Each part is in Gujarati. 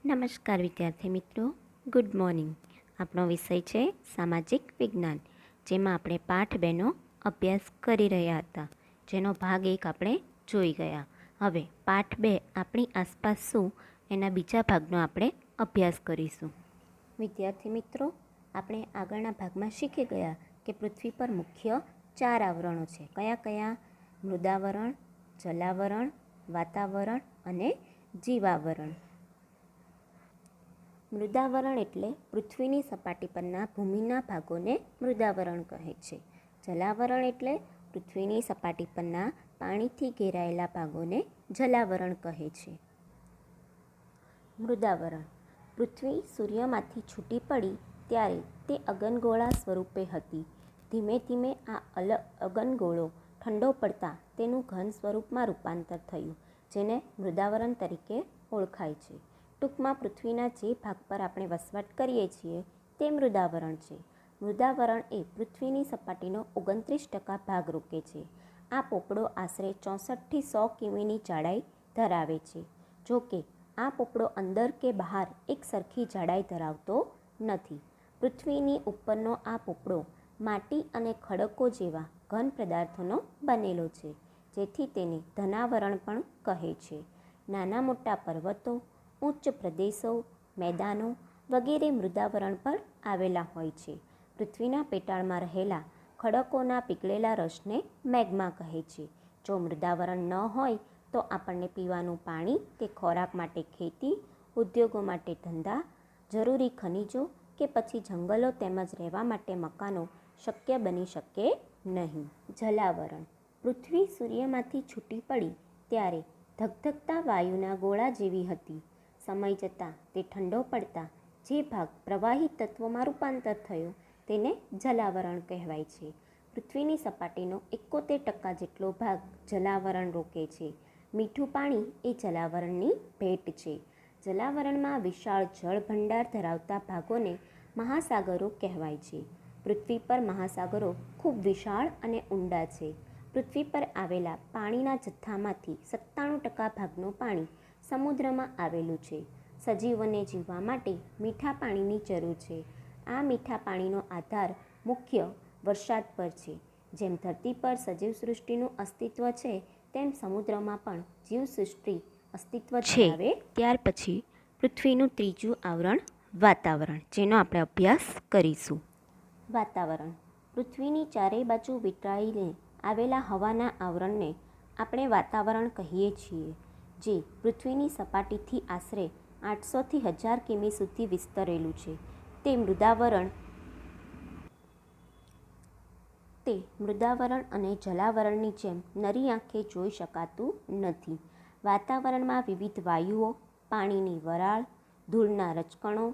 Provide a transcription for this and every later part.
નમસ્કાર વિદ્યાર્થી મિત્રો, ગુડ મોર્નિંગ. આપણો વિષય છે સામાજિક વિજ્ઞાન, જેમાં આપણે પાઠ 2નો અભ્યાસ કરી રહ્યા હતા, જેનો ભાગ 1 આપણે જોઈ ગયા. હવે પાઠ 2 આપણી આસપાસ શું એના બીજા ભાગનો આપણે અભ્યાસ કરીશું. વિદ્યાર્થી મિત્રો, આપણે આગળના ભાગમાં શીખી ગયા કે પૃથ્વી પર મુખ્ય 4 આવરણો છે. કયા કયા? મૃદાવરણ, જલાવરણ, વાતાવરણ અને જીવાવરણ. મૃદાવરણ એટલે પૃથ્વીની સપાટી પરના ભૂમિના ભાગોને મૃદાવરણ કહે છે. જલાવરણ એટલે પૃથ્વીની સપાટી પરના પાણીથી ઘેરાયેલા ભાગોને જલાવરણ કહે છે. મૃદાવરણ. પૃથ્વી સૂર્યમાંથી છૂટી પડી ત્યારે તે અગનગોળા સ્વરૂપે હતી. ધીમે ધીમે આ અગનગોળો ઠંડો પડતા તેનું ઘન સ્વરૂપમાં રૂપાંતર થયું, જેને મૃદાવરણ તરીકે ઓળખાય છે. ટૂંકમાં પૃથ્વીના જે ભાગ પર આપણે વસવાટ કરીએ છીએ તે મૃદાવરણ છે. મૃદાવરણ એ પૃથ્વીની સપાટીનો 29% ભાગ રોકે છે. આ પોપડો આશરે 64થી 100 કિમીની જાડાઈ ધરાવે છે. જો કે આ પોપડો અંદર કે બહાર એક સરખી જાડાઈ ધરાવતો નથી. પૃથ્વીની ઉપરનો આ પોપડો માટી અને ખડકો જેવા ઘન પદાર્થોનો બનેલો છે, જેથી તેને ધનાવરણ પણ કહે છે. નાના મોટા પર્વતો, ઉચ્ચ પ્રદેશો, મેદાનો વગેરે મૃદાવરણ પર આવેલા હોય છે. પૃથ્વીના પેટાળમાં રહેલા ખડકોના પીગળેલા રસને મેગ્મા કહે છે. જો મૃદાવરણ ન હોય તો આપણને પીવાનું પાણી કે ખોરાક માટે ખેતી, ઉદ્યોગો માટે ધંધા, જરૂરી ખનિજો કે પછી જંગલો તેમજ રહેવા માટે મકાનો શક્ય બની શકે નહીં. જલાવરણ. પૃથ્વી સૂર્યમાંથી છૂટી પડી ત્યારે ધગધગતા વાયુના ગોળા જેવી હતી. સમય જતાં તે ઠંડો પડતા જે ભાગ પ્રવાહી તત્વોમાં રૂપાંતર થયો તેને જલાવરણ કહેવાય છે. પૃથ્વીની સપાટીનો 71% જેટલો ભાગ જલાવરણ રોકે છે. મીઠું પાણી એ જલાવરણની ભેટ છે. જલાવરણમાં વિશાળ જળ ભંડાર ધરાવતા ભાગોને મહાસાગરો કહેવાય છે. પૃથ્વી પર મહાસાગરો ખૂબ વિશાળ અને ઊંડા છે. પૃથ્વી પર આવેલા પાણીના જથ્થામાંથી 97% ભાગનું પાણી સમુદ્રમાં આવેલું છે. સજીવોને જીવવા માટે મીઠા પાણીની જરૂર છે. આ મીઠા પાણીનો આધાર મુખ્ય વરસાદ પર છે. જેમ ધરતી પર સજીવ સૃષ્ટિનું અસ્તિત્વ છે, તેમ સમુદ્રમાં પણ જીવસૃષ્ટિ અસ્તિત્વ ધરાવે. ત્યાર પછી પૃથ્વીનું ત્રીજું આવરણ વાતાવરણ, જેનો આપણે અભ્યાસ કરીશું. વાતાવરણ. પૃથ્વીની ચારેય બાજુ વીંટળાઈને આવેલા હવાના આવરણને આપણે વાતાવરણ કહીએ છીએ, જે પૃથ્વીની સપાટીથી આશરે 800થી 1000 કિમી સુધી વિસ્તરેલું છે. તે મૃદાવરણ અને જલાવરણની જેમ નરી આંખે જોઈ શકાતું નથી. વાતાવરણમાં વિવિધ વાયુઓ, પાણીની વરાળ, ધૂળના રજકણો,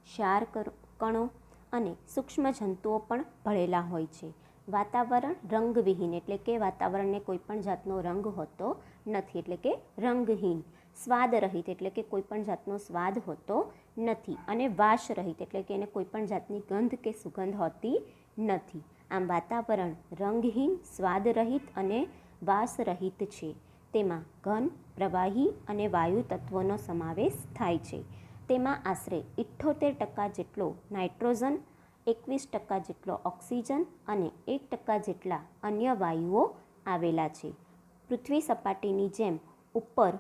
ક્ષાર કણો અને સૂક્ષ્મ જંતુઓ પણ ભળેલા હોય છે. વાતાવરણ રંગવિહીન એટલે કે વાતાવરણને કોઈ પણ જાતનો રંગ હોતો નથી, એટલે કે રંગહીન. સ્વાદરહિત એટલે કે કોઈ પણ જાતનો સ્વાદ હોતો નથી. અને વાસરહિત એટલે કે એને કોઈ પણ જાતની ગંધ કે સુગંધ હોતી નથી. આમ વાતાવરણ રંગહીન, સ્વાદરહિત અને વાસરહિત છે. તેમાં ઘન, પ્રવાહી અને વાયુ તત્વોનો સમાવેશ થાય છે. તેમાં આશરે 78% જેટલો નાઇટ્રોજન, 21% જેટલો ઓક્સિજન અને 1% જેટલા અન્ય વાયુઓ આવેલા છે. પૃથ્વી સપાટીની જેમ ઉપર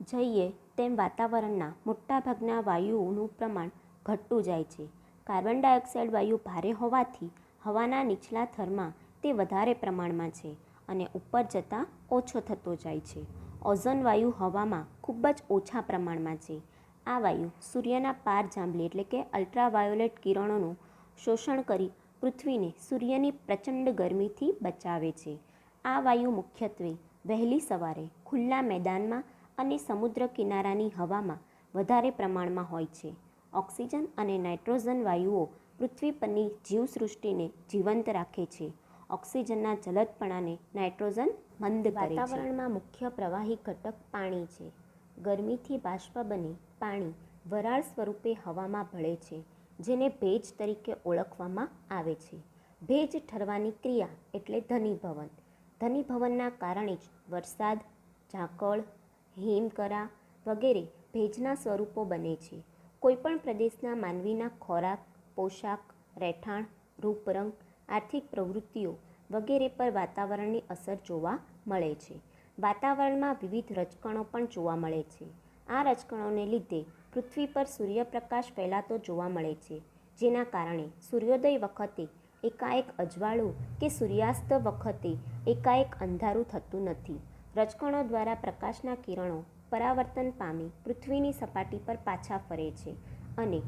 જઈએ તેમ વાતાવરણના મોટાભાગના વાયુઓનું પ્રમાણ ઘટતું જાય છે. કાર્બન ડાયોક્સાઇડ વાયુ ભારે હોવાથી હવાના નીચલા થરમાં તે વધારે પ્રમાણમાં છે અને ઉપર જતાં ઓછો થતો જાય છે. ઓઝોન વાયુ હવામાં ખૂબ જ ઓછા પ્રમાણમાં છે. આ વાયુ સૂર્યના પારજાંબલી એટલે કે અલ્ટ્રાવાયોલેટ કિરણોનું શોષણ કરી પૃથ્વીને સૂર્યની પ્રચંડ ગરમીથી બચાવે છે. આ વાયુ મુખ્યત્વે વહેલી સવારે ખુલ્લા મેદાનમાં અને સમુદ્ર કિનારાની હવામાં વધારે પ્રમાણમાં હોય છે. ઓક્સિજન અને નાઇટ્રોજન વાયુઓ પૃથ્વી પરની જીવસૃષ્ટિને જીવંત રાખે છે. ઓક્સિજનના જલદપણાને નાઇટ્રોજન મંદ કરે છે. વાતાવરણમાં મુખ્ય પ્રવાહી ઘટક પાણી છે. ગરમીથી બાષ્પ બની પાણી વરાળ સ્વરૂપે હવામાં ભળે છે, જેને ભેજ તરીકે ઓળખવામાં આવે છે. ભેજ ઠરવાની ક્રિયા એટલે ઘનીભવન. ઘનીભવનના કારણે જ વરસાદ, ઝાકળ, હિમકરા વગેરે ભેજના સ્વરૂપો બને છે. કોઈપણ પ્રદેશના માનવીના ખોરાક, પોશાક, રહેઠાણ, રૂપ રંગ, આર્થિક પ્રવૃત્તિઓ વગેરે પર વાતાવરણની અસર જોવા મળે છે. વાતાવરણમાં વિવિધ રજકણો પણ જોવા મળે છે. આ રજકણોને લીધે પૃથ્વી પર સૂર્યપ્રકાશ ફેલાતો જોવા મળે છે, જેના કારણે સૂર્યોદય વખતે એકાએક અજવાળું કે સૂર્યાસ્ત વખતે એકાએક અંધારું થતું નથી. રજકણો દ્વારા પ્રકાશના કિરણો પરાવર્તન પામી પૃથ્વીની સપાટી પર પાછા ફરે છે અને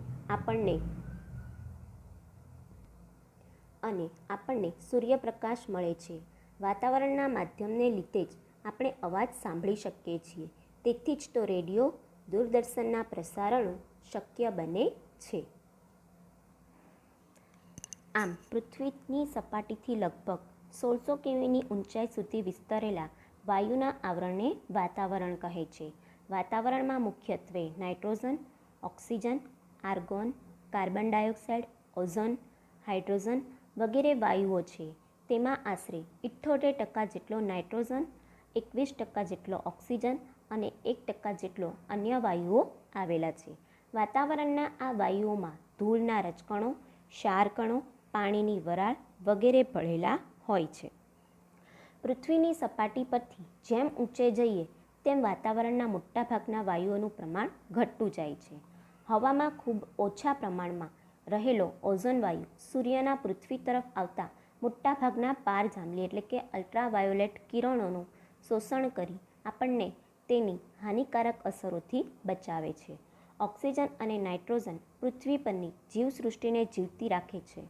આપણને સૂર્યપ્રકાશ મળે છે. વાતાવરણના માધ્યમને લીધે જ આપણે અવાજ સાંભળી શકીએ છીએ. તેથી જ તો રેડિયો, દૂરદર્શનના પ્રસારણો શક્ય બને છે. આમ પૃથ્વીની સપાટીથી લગભગ 1600 કિમીની ઊંચાઈ સુધી વિસ્તરેલા વાયુના આવરણને વાતાવરણ કહે છે. વાતાવરણમાં મુખ્યત્વે nitrogen, oxygen, argon, carbon dioxide, ozone, hydrogen વગેરે વાયુઓ છે. તેમાં આશરે 78% જેટલો નાઇટ્રોજન, 21% જેટલો ઓક્સિજન અને 1% જેટલો અન્ય વાયુઓ આવેલા છે. વાતાવરણના આ વાયુઓમાં ધૂળના રજકણો, ક્ષારકણો, પાણીની વરાળ વગેરે ભળેલા હોય છે. પૃથ્વીની સપાટી પરથી જેમ ઊંચે જઈએ તેમ વાતાવરણના મોટાભાગના વાયુઓનું પ્રમાણ ઘટતું જાય છે. હવામાં ખૂબ ઓછા પ્રમાણમાં રહેલો ઓઝોન વાયુ સૂર્યના પૃથ્વી તરફ આવતા મોટાભાગના પારજાંબલી એટલે કે અલ્ટ્રાવાયોલેટ કિરણોનું શોષણ કરી આપણને તેની હાનિકારક અસરોથી બચાવે છે. ઓક્સિજન અને નાઇટ્રોજન પૃથ્વી પરની જીવસૃષ્ટિને જીવતી રાખે છે.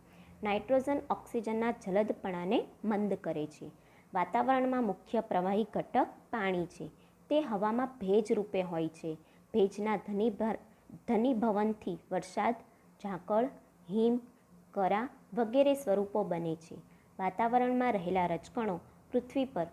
નાઇટ્રોજન ઓક્સિજનના જલદપણાને મંદ કરે છે. વાતાવરણમાં મુખ્ય પ્રવાહી ઘટક પાણી છે. તે હવામાં ભેજ રૂપે હોય છે. ભેજના ઘનીભવનથી વરસાદ, ઝાકળ, હિમ, કરા વગેરે સ્વરૂપો બને છે. વાતાવરણમાં રહેલા રજકણો પૃથ્વી પર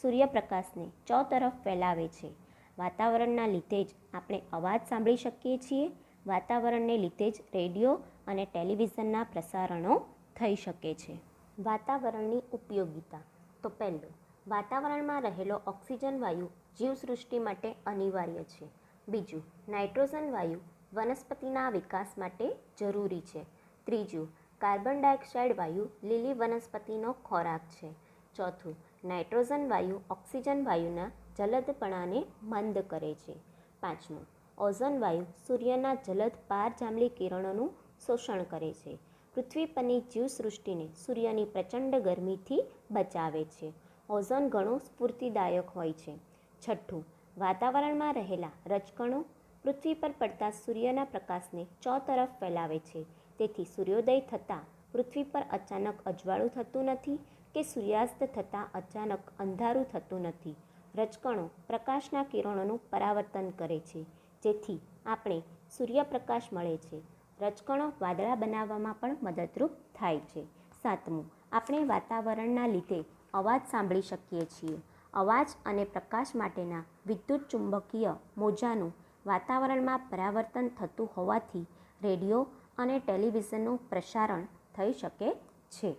સૂર્યપ્રકાશને ચોતરફ ફેલાવે છે. વાતાવરણના લીધે જ આપણે અવાજ સાંભળી શકીએ છીએ. વાતાવરણને લીધે જ રેડિયો અને ટેલિવિઝનના પ્રસારણો થઈ શકે છે. વાતાવરણની ઉપયોગિતા. તો પહેલું, વાતાવરણમાં રહેલો ઓક્સિજન વાયુ જીવસૃષ્ટિ માટે અનિવાર્ય છે. બીજું, નાઇટ્રોજન વાયુ વનસ્પતિના વિકાસ માટે જરૂરી છે. ત્રીજું, કાર્બન ડાયોક્સાઇડ વાયુ લીલી વનસ્પતિનો ખોરાક છે. ચોથું, નાઇટ્રોજન વાયુ ઓક્સિજન વાયુના જલદપણાને મંદ કરે છે. પાંચમું, ઓઝોન વાયુ સૂર્યના જલદ પારજાંબલી કિરણોનું શોષણ કરે છે. પૃથ્વી પરની જીવસૃષ્ટિને સૂર્યની પ્રચંડ ગરમીથી બચાવે છે. ઓઝોન ઘણો સ્ફૂર્તિદાયક હોય છે. છઠ્ઠું, વાતાવરણમાં રહેલા રજકણો પૃથ્વી પર પડતા સૂર્યના પ્રકાશને ચોતરફ ફેલાવે છે. તેથી સૂર્યોદય થતાં પૃથ્વી પર અચાનક અજવાળું થતું નથી કે સૂર્યાસ્ત થતાં અચાનક અંધારું થતું નથી. રજકણો પ્રકાશના કિરણોનું પરાવર્તન કરે છે, જેથી આપણે સૂર્યપ્રકાશ મળે છે. રજકણો વાદળા બનાવવામાં પણ મદદરૂપ થાય છે. સાતમું, આપણે વાતાવરણના લીધે અવાજ સાંભળી શકીએ છીએ. અવાજ અને પ્રકાશ માટેના વિદ્યુત ચુંબકીય મોજાનું વાતાવરણમાં પરાવર્તન થતું હોવાથી રેડિયો અને ટેલિવિઝનનું પ્રસારણ થઈ શકે છે.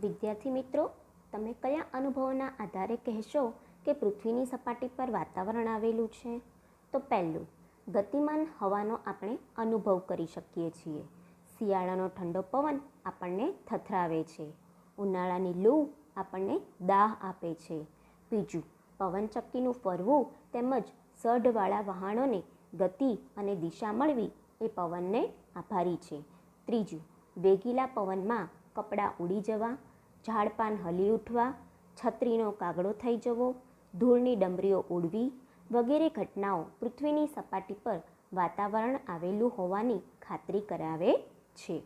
વિદ્યાર્થી મિત્રો, તમે કયા અનુભવોના આધારે કહેશો કે પૃથ્વીની સપાટી પર વાતાવરણ આવેલું છે? તો પહેલું, ગતિમાન હવાનો આપણે અનુભવ કરી શકીએ છીએ. શિયાળાનો ઠંડો પવન આપણને થથરાવે છે. ઉનાળાની લૂ આપણને દાહ આપે છે. બીજું, પવનચક્કીનું ફરવું તેમજ સઢવાળા વહાણોને ગતિ અને દિશા મળવી એ પવનને આભારી છે. ત્રીજું, વેગીલા પવનમાં કપડાં ઉડી જવા, ઝાડપાન હલી ઉઠવા, છત્રીનો કાગડો થઈ જવો, ધૂળની ડમરીઓ ઉડવી વગેરે ઘટનાઓ પૃથ્વીની સપાટી પર વાતાવરણ આવેલું હોવાની ખાતરી કરાવે છે.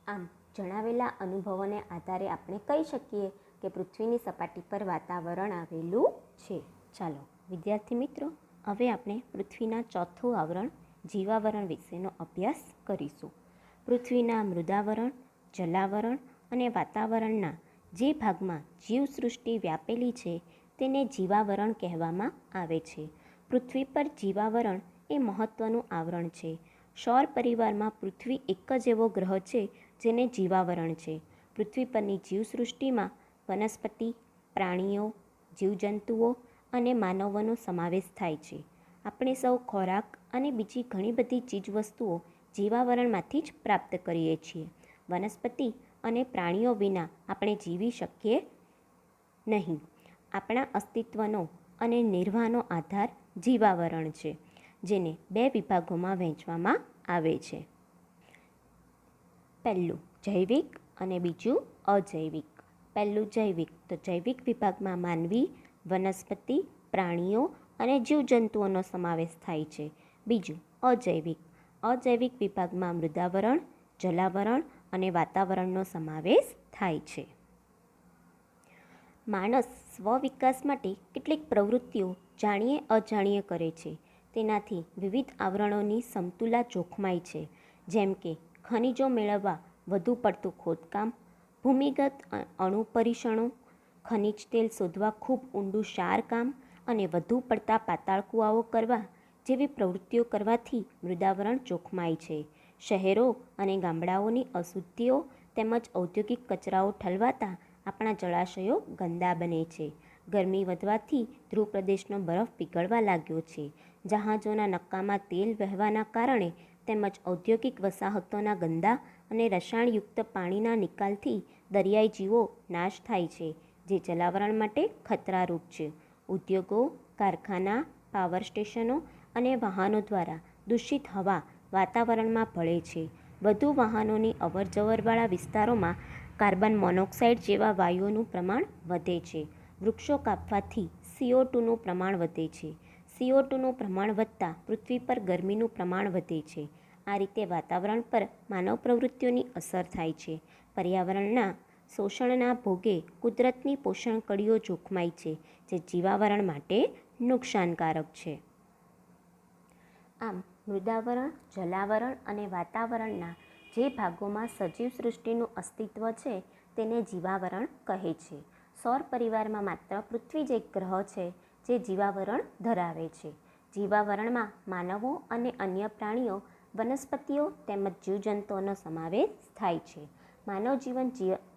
આમ જણાવેલા અનુભવોને આધારે આપણે કહી શકીએ કે પૃથ્વીની સપાટી પર વાતાવરણ આવેલું છે. ચાલો વિદ્યાર્થી મિત્રો, હવે આપણે પૃથ્વીના ચોથું આવરણ જીવાવરણ વિશેનો અભ્યાસ કરીશું. પૃથ્વીના મૃદાવરણ, જલાવરણ અને વાતાવરણના જે ભાગમાં જીવસૃષ્ટિ વ્યાપેલી છે તેને જીવાવરણ કહેવામાં આવે છે. પૃથ્વી પર જીવાવરણ એ મહત્ત્વનું આવરણ છે. સૌર પરિવારમાં પૃથ્વી એક જ એવો ગ્રહ છે જેને જીવાવરણ છે. પૃથ્વી પરની જીવસૃષ્ટિમાં વનસ્પતિ, પ્રાણીઓ, જીવજંતુઓ અને માનવોનો સમાવેશ થાય છે. આપણે સૌ ખોરાક અને બીજી ઘણી બધી ચીજવસ્તુઓ જીવાવરણમાંથી જ પ્રાપ્ત કરીએ છીએ. વનસ્પતિ અને પ્રાણીઓ વિના આપણે જીવી શકીએ નહીં. આપણા અસ્તિત્વનો અને નિર્વાહનો આધાર જીવાવરણ છે, જેને 2 વિભાગોમાં વહેંચવામાં આવે છે. પહેલું જૈવિક અને બીજું અજૈવિક. પહેલું જૈવિક, તો જૈવિક વિભાગમાં માનવી, વનસ્પતિ, પ્રાણીઓ અને જીવજંતુઓનો સમાવેશ થાય છે. બીજું અજૈવિક. અજૈવિક વિભાગમાં મૃદાવરણ, જલાવરણ અને વાતાવરણનો સમાવેશ થાય છે. માણસ સ્વ-વિકાસ માટે કેટલીક પ્રવૃત્તિઓ જાણીએ અજાણીએ કરે છે. તેનાથી વિવિધ આવરણોની સમતુલા જોખમાય છે, જેમ કે ખનિજો મેળવવા વધુ પડતું ખોદકામ, ભૂમિગત અણુ પરીક્ષણો, ખનિજ તેલ શોધવા ખૂબ ઊંડું ક્ષારકામ અને વધુ પડતા પાતાળ કૂવાઓ કરવા જેવી પ્રવૃત્તિઓ કરવાથી મૃદાવરણ જોખમાય છે. શહેરો અને ગામડાઓની અશુદ્ધિઓ તેમજ ઔદ્યોગિક કચરાઓ ઠલવાતા આપણા જળાશયો ગંદા બને છે. ગરમી વધવાથી ધ્રુવ પ્રદેશનો બરફ પીગળવા લાગ્યો છે. જહાજોના નક્કામાં તેલ વહેવાના કારણે તેમજ ઔદ્યોગિક વસાહતોના ગંદા અને રસાયણયુક્ત પાણીના નિકાલથી દરિયાઈ જીવો નાશ થાય છે, જે જલાવરણ માટે ખતરારૂપ છે. ઉદ્યોગો, કારખાના, પાવર સ્ટેશનો અને વાહનો દ્વારા દૂષિત હવા વાતાવરણમાં ભળે છે. વધુ વાહનોની અવરજવરવાળા વિસ્તારોમાં કાર્બન મોનોક્સાઇડ જેવા વાયુઓનું પ્રમાણ વધે છે. વૃક્ષો કાપવાથી CO2નું પ્રમાણ વધે છે. CO2નું પ્રમાણ વધતા પૃથ્વી પર ગરમીનું પ્રમાણ વધે છે. આ રીતે વાતાવરણ પર માનવ પ્રવૃત્તિઓની અસર થાય છે. પર્યાવરણના શોષણના ભોગે કુદરતની પોષણ કડીઓ જોખમાય છે, જે જીવાવરણ માટે નુકસાનકારક છે. આમ મૃદાવરણ, જલાવરણ અને વાતાવરણના જે ભાગોમાં સજીવ સૃષ્ટિનું અસ્તિત્વ છે તેને જીવાવરણ કહે છે. સૌર પરિવારમાં માત્ર પૃથ્વી જ એક ગ્રહ છે જે જીવાવરણ ધરાવે છે. જીવાવરણમાં માનવો અને અન્ય પ્રાણીઓ, વનસ્પતિઓ તેમજ જીવજંતુઓનો સમાવેશ થાય છે. માનવ જીવન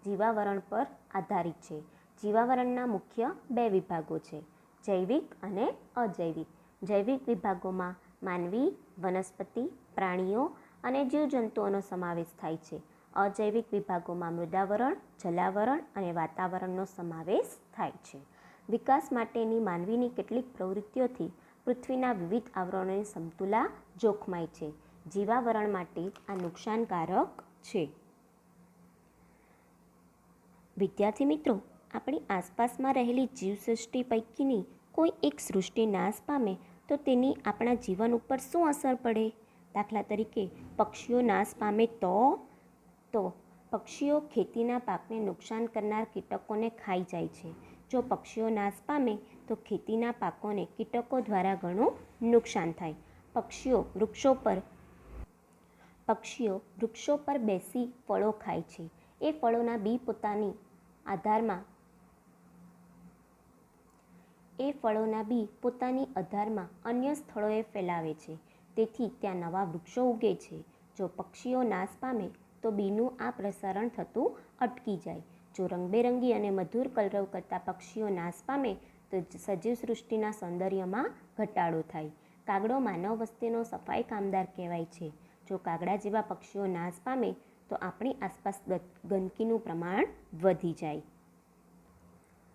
જીવાવરણ પર આધારિત છે. જીવાવરણના મુખ્ય 2 વિભાગો છે, જૈવિક અને અજૈવિક. જૈવિક વિભાગોમાં માનવી, વનસ્પતિ, પ્રાણીઓ અને જીવજંતુઓનો સમાવેશ થાય છે. અજૈવિક વિભાગોમાં મૃદાવરણ, જલાવરણ અને વાતાવરણનો સમાવેશ થાય છે. વિકાસ માટેની માનવીની કેટલીક પ્રવૃત્તિઓથી પૃથ્વીના વિવિધ આવરણોની સમતુલા જોખમાય છે. જીવાવરણ માટે આ નુકસાનકારક છે. વિદ્યાર્થી મિત્રો, આપણી આસપાસમાં રહેલી જીવસૃષ્ટિ પૈકીની કોઈ એક સૃષ્ટિ નાશ પામે તો તેની આપણા જીવન ઉપર શું અસર પડે? દાખલા તરીકે પક્ષીઓ નાશ પામે તો પક્ષીઓ ખેતીના પાકને નુકસાન કરનાર કીટકોને ખાઈ જાય છે. જો પક્ષીઓ નાશ પામે તો ખેતીના પાકોને કીટકો દ્વારા ઘણું નુકસાન થાય. પક્ષીઓ વૃક્ષો પર બેસી ફળો ખાય છે. એ ફળોના બી પોતાની આધારમાં અન્ય સ્થળોએ ફેલાવે છે. તેથી ત્યાં નવા વૃક્ષો ઉગે છે. જો પક્ષીઓ નાશ પામે તો બીનું આ પ્રસારણ થતું અટકી જાય. જો રંગબેરંગી અને મધુર કલરવ કરતા પક્ષીઓ નાશ પામે તો સજીવ સૃષ્ટિના સૌંદર્યમાં ઘટાડો થાય. કાગડો માનવ વસ્તીનો સફાઈ કામદાર કહેવાય છે. જો કાગડા જેવા પક્ષીઓ નાશ પામે તો આપણી આસપાસ ગંદકીનું પ્રમાણ વધી જાય.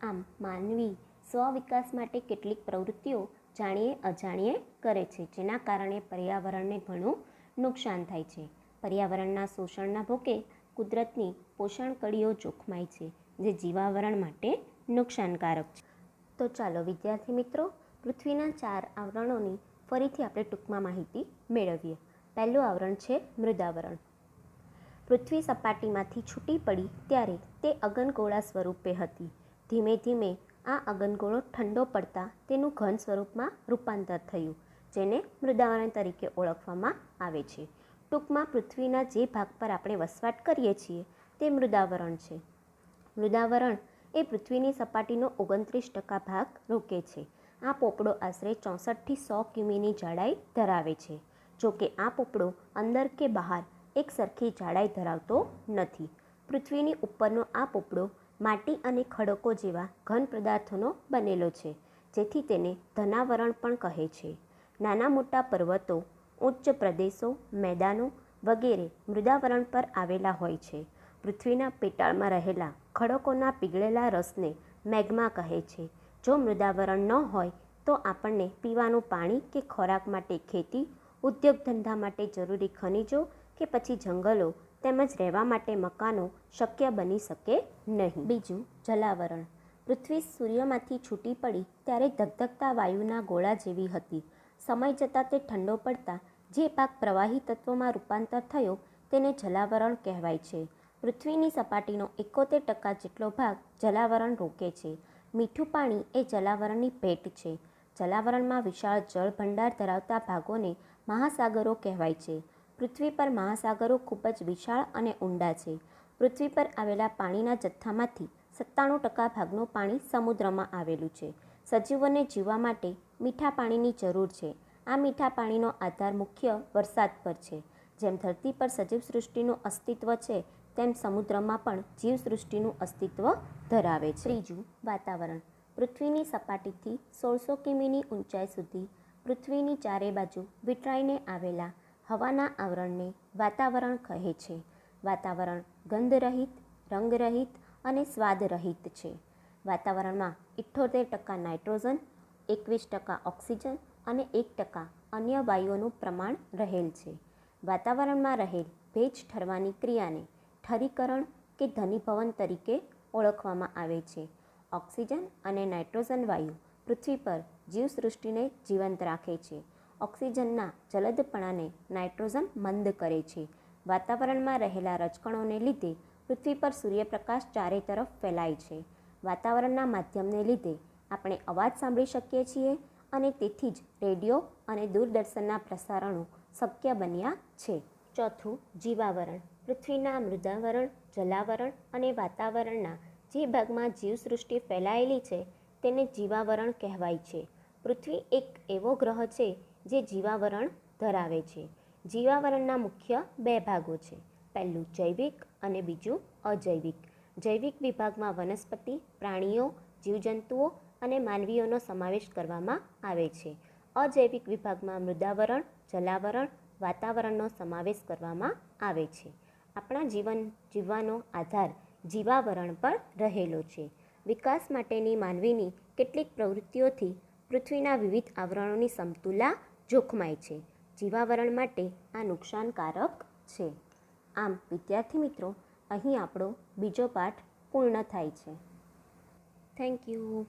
આમ માનવી સ્વ-વિકાસ માટે કેટલીક પ્રવૃત્તિઓ જાણીએ અજાણીએ કરે છે, જેના કારણે પર્યાવરણને ઘણું નુકસાન થાય છે. પર્યાવરણના શોષણના ભોગે કુદરતની પોષણ કડીઓ જોખમાય છે, જે જીવાવરણ માટે નુકસાનકારક છે. તો ચાલો વિદ્યાર્થી મિત્રો, પૃથ્વીના 4 આવરણોની ફરીથી આપણે ટૂંકમાં માહિતી મેળવીએ. પહેલું આવરણ છે મૃદાવરણ. પૃથ્વી સપાટીમાંથી છૂટી પડી ત્યારે તે અગનગોળા સ્વરૂપે હતી. ધીમે ધીમે આ અગનગોળો ઠંડો પડતા તેનું ઘન સ્વરૂપમાં રૂપાંતર થયું, જેને મૃદાવરણ તરીકે ઓળખવામાં આવે છે. ટૂંકમાં પૃથ્વીના જે ભાગ પર આપણે વસવાટ કરીએ છીએ તે મૃદાવરણ છે. મૃદાવરણ એ પૃથ્વીની સપાટીનો 29% ભાગ રોકે છે. આ પોપડો આશરે 64 થી 100 કિમીની જાડાઈ ધરાવે છે. જોકે આ પોપડો અંદર કે બહાર એક સરખી જાડાઈ ધરાવતો નથી. પૃથ્વીની ઉપરનો આ પોપડો માટી અને ખડકો જેવા ઘન પદાર્થોનો બનેલો છે, જેથી તેને ધનાવરણ પણ કહે છે. નાના મોટા પર્વતો, ઉચ્ચ પ્રદેશો, મેદાનો વગેરે મૃદાવરણ પર આવેલા હોય છે. પૃથ્વીના પેટાળમાં રહેલા ખડકોના પીગળેલા રસને મેગ્મા કહે છે. જો મૃદાવરણ ન હોય તો આપણને પીવાનું પાણી કે ખોરાક માટે ખેતી, ઉદ્યોગ ધંધા માટે જરૂરી ખનિજો કે પછી જંગલો તેમજ રહેવા માટે મકાનો શક્ય બની શકે નહીં. બીજું, જલાવરણ. પૃથ્વી સૂર્યમાંથી છૂટી પડી ત્યારે ધગધગતા વાયુના ગોળા જેવી હતી. સમય જતાં તે ઠંડો પડતા જે ભાગ પ્રવાહી તત્વોમાં રૂપાંતર થયો તેને જલાવરણ કહેવાય છે. પૃથ્વીની સપાટીનો 71% જેટલો ભાગ જલાવરણ રોકે છે. મીઠું પાણી એ જલાવરણની ભેટ છે. જલાવરણમાં વિશાળ જળ ભંડાર ધરાવતા ભાગોને મહાસાગરો કહેવાય છે. પૃથ્વી પર મહાસાગરો ખૂબ જ વિશાળ અને ઊંડા છે. પૃથ્વી પર આવેલા પાણીના જથ્થામાંથી 97% ભાગનું પાણી સમુદ્રમાં આવેલું છે. સજીવોને જીવવા માટે મીઠા પાણીની જરૂર છે. આ મીઠા પાણીનો આધાર મુખ્ય વરસાદ પર છે. જેમ ધરતી પર સજીવસૃષ્ટિનું અસ્તિત્વ છે તેમ સમુદ્રમાં પણ જીવસૃષ્ટિનું અસ્તિત્વ ધરાવે છે. ત્રીજું, વાતાવરણ. પૃથ્વીની સપાટીથી 1600 કિમીની ઊંચાઈ સુધી પૃથ્વીની ચારે બાજુ વીંટળાઈને આવેલા હવાના આવરણને વાતાવરણ કહે છે. વાતાવરણ ગંધરહિત, રંગરહિત અને સ્વાદરહિત છે. વાતાવરણમાં 78% નાઇટ્રોજન, 21% ઓક્સિજન અને 1% અન્ય વાયુઓનું પ્રમાણ રહેલ છે. વાતાવરણમાં રહેલ ભેજ ઠરવાની ક્રિયાને ઠરીકરણ કે ઘનીભવન તરીકે ઓળખવામાં આવે છે. ઓક્સિજન અને નાઇટ્રોજન વાયુ પૃથ્વી પર જીવસૃષ્ટિને જીવંત રાખે છે. ઓક્સિજનના જલદપણાને નાઇટ્રોજન મંદ કરે છે. વાતાવરણમાં રહેલા રજકણોને લીધે પૃથ્વી પર સૂર્યપ્રકાશ ચારે તરફ ફેલાય છે. વાતાવરણના માધ્યમને લીધે આપણે અવાજ સાંભળી શકીએ છીએ અને તેથી જ રેડિયો અને દૂરદર્શનના પ્રસારણો શક્ય બન્યા છે. ચોથું, જીવાવરણ. પૃથ્વીના મૃદાવરણ, જલાવરણ અને વાતાવરણના જે ભાગમાં જીવસૃષ્ટિ ફેલાયેલી છે તેને જીવાવરણ કહેવાય છે. પૃથ્વી એક એવો ગ્રહ છે જે જીવાવરણ ધરાવે છે. જીવાવરણના મુખ્ય 2 ભાગો છે. પહેલું જૈવિક અને બીજું અજૈવિક. જૈવિક વિભાગમાં વનસ્પતિ, પ્રાણીઓ, જીવજંતુઓ અને માનવીઓનો સમાવેશ કરવામાં આવે છે. અજૈવિક વિભાગમાં મૃદાવરણ, જલાવરણ, વાતાવરણનો સમાવેશ કરવામાં આવે છે. આપણા જીવવાનો આધાર જીવાવરણ પર રહેલો છે. વિકાસ માટેની માનવીની કેટલીક પ્રવૃત્તિઓથી પૃથ્વીના વિવિધ આવરણોની સમતુલા જોખમાય છે. જીવાવરણ માટે આ નુકસાનકારક છે. આમ વિદ્યાર્થી મિત્રો, અહીં આપણો બીજો પાઠ પૂર્ણ થાય છે. Thank you.